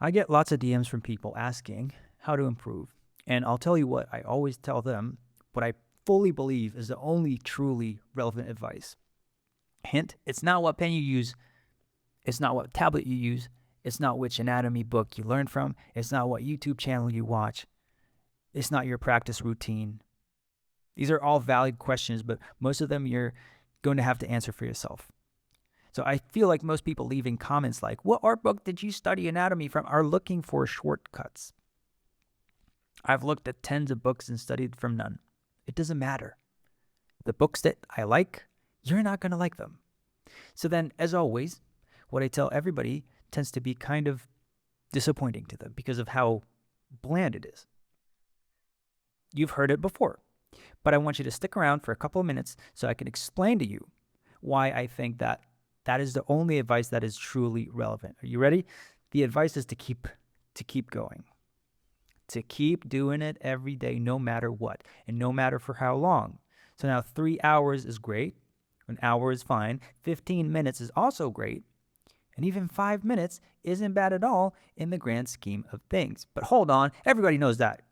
I get lots of DMs from people asking how to improve. And I'll tell you what, I always tell them what I fully believe is the only truly relevant advice. Hint, it's not what pen you use, it's not what tablet you use, it's not which anatomy book you learn from, it's not what YouTube channel you watch, it's not your practice routine. These are all valid questions, but most of them you're going to have to answer for yourself. So I feel like most people leaving comments like, what art book did you study anatomy from, are looking for shortcuts. I've looked at tens of books and studied from none. It doesn't matter. The books that I like, you're not going to like them. So then, as always, what I tell everybody tends to be kind of disappointing to them because of how bland it is. You've heard it before, but I want you to stick around for a couple of minutes so I can explain to you why I think that is the only advice that is truly relevant. Are you ready? The advice is to keep going. To keep doing it every day, no matter what, and no matter for how long. So now 3 hours is great. An hour is fine. 15 minutes is also great. And even 5 minutes isn't bad at all in the grand scheme of things. But hold on, everybody knows that.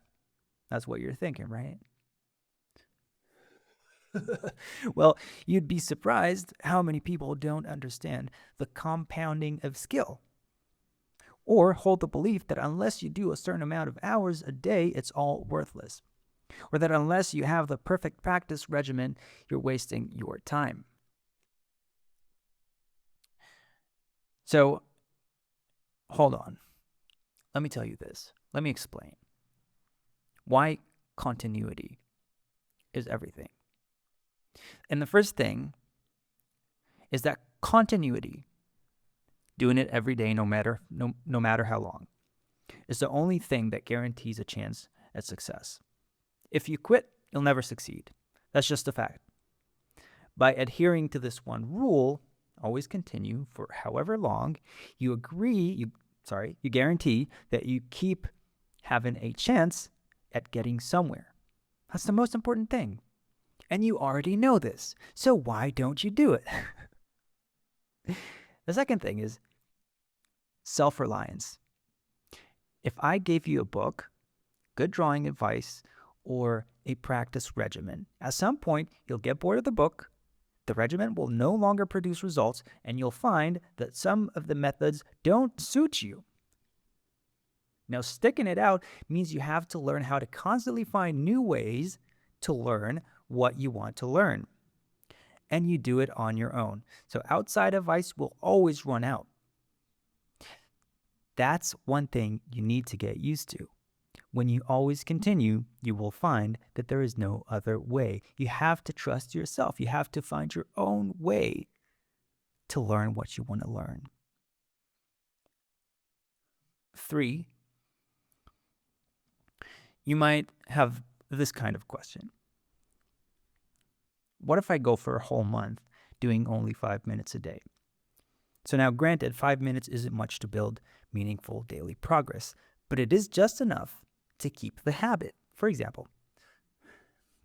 That's what you're thinking, right? Well, you'd be surprised how many people don't understand the compounding of skill. Or hold the belief that unless you do a certain amount of hours a day, it's all worthless. Or that unless you have the perfect practice regimen, you're wasting your time. So, hold on. Let me tell you this. Let me explain why continuity is everything. And the first thing is that continuity, doing it every day, no matter how long, is the only thing that guarantees a chance at success. If you quit, you'll never succeed. That's just a fact. By adhering to this one rule, always continue for however long, you guarantee that you keep having a chance at getting somewhere. That's the most important thing. And you already know this, so why don't you do it? The second thing is self-reliance. If I gave you a book, good drawing advice, or a practice regimen, at some point you'll get bored of the book, the regimen will no longer produce results, and you'll find that some of the methods don't suit you. Now, sticking it out means you have to learn how to constantly find new ways to learn what you want to learn. And you do it on your own. So outside advice will always run out. That's one thing you need to get used to. When you always continue, you will find that there is no other way. You have to trust yourself. You have to find your own way to learn what you want to learn. 3, you might have this kind of question. What if I go for a whole month doing only 5 minutes a day? So now, granted, 5 minutes isn't much to build meaningful daily progress, but it is just enough to keep the habit. For example,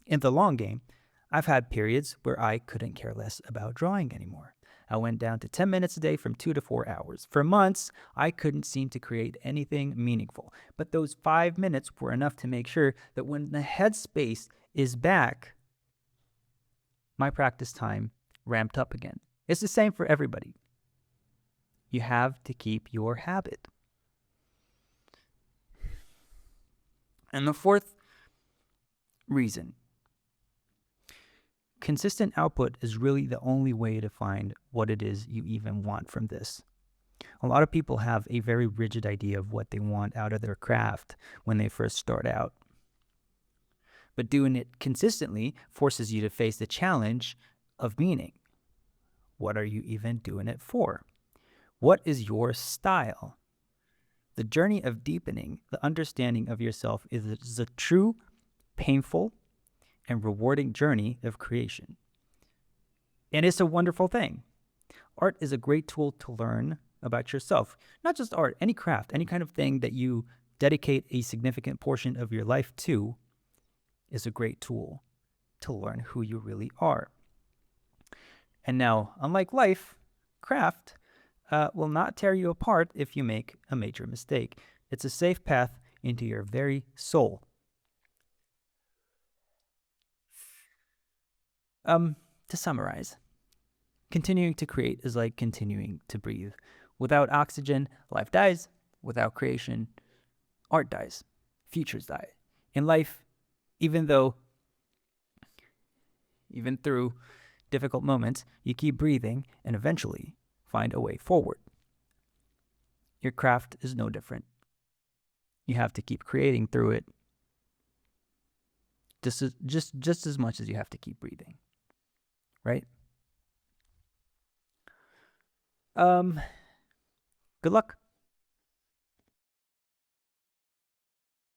in the long game, I've had periods where I couldn't care less about drawing anymore. I went down to 10 minutes a day from 2 to 4 hours. For months, I couldn't seem to create anything meaningful. But those 5 minutes were enough to make sure that when the headspace is back, my practice time ramped up again. It's the same for everybody. You have to keep your habit. And the fourth reason, consistent output is really the only way to find what it is you even want from this. A lot of people have a very rigid idea of what they want out of their craft when they first start out. But doing it consistently forces you to face the challenge of meaning. What are you even doing it for? What is your style? The journey of deepening the understanding of yourself is a true, painful, and rewarding journey of creation. And it's a wonderful thing. Art is a great tool to learn about yourself. Not just art, any craft, any kind of thing that you dedicate a significant portion of your life to is a great tool to learn who you really are. And now, unlike life, craft will not tear you apart if you make a major mistake. It's a safe path into your very soul. To summarize, continuing to create is like continuing to breathe. Without oxygen, life dies. Without creation, art dies. Futures die. In life, even through difficult moments, you keep breathing and eventually find a way forward. Your craft is no different. You have to keep creating through it just as much as you have to keep breathing. Right? Good luck.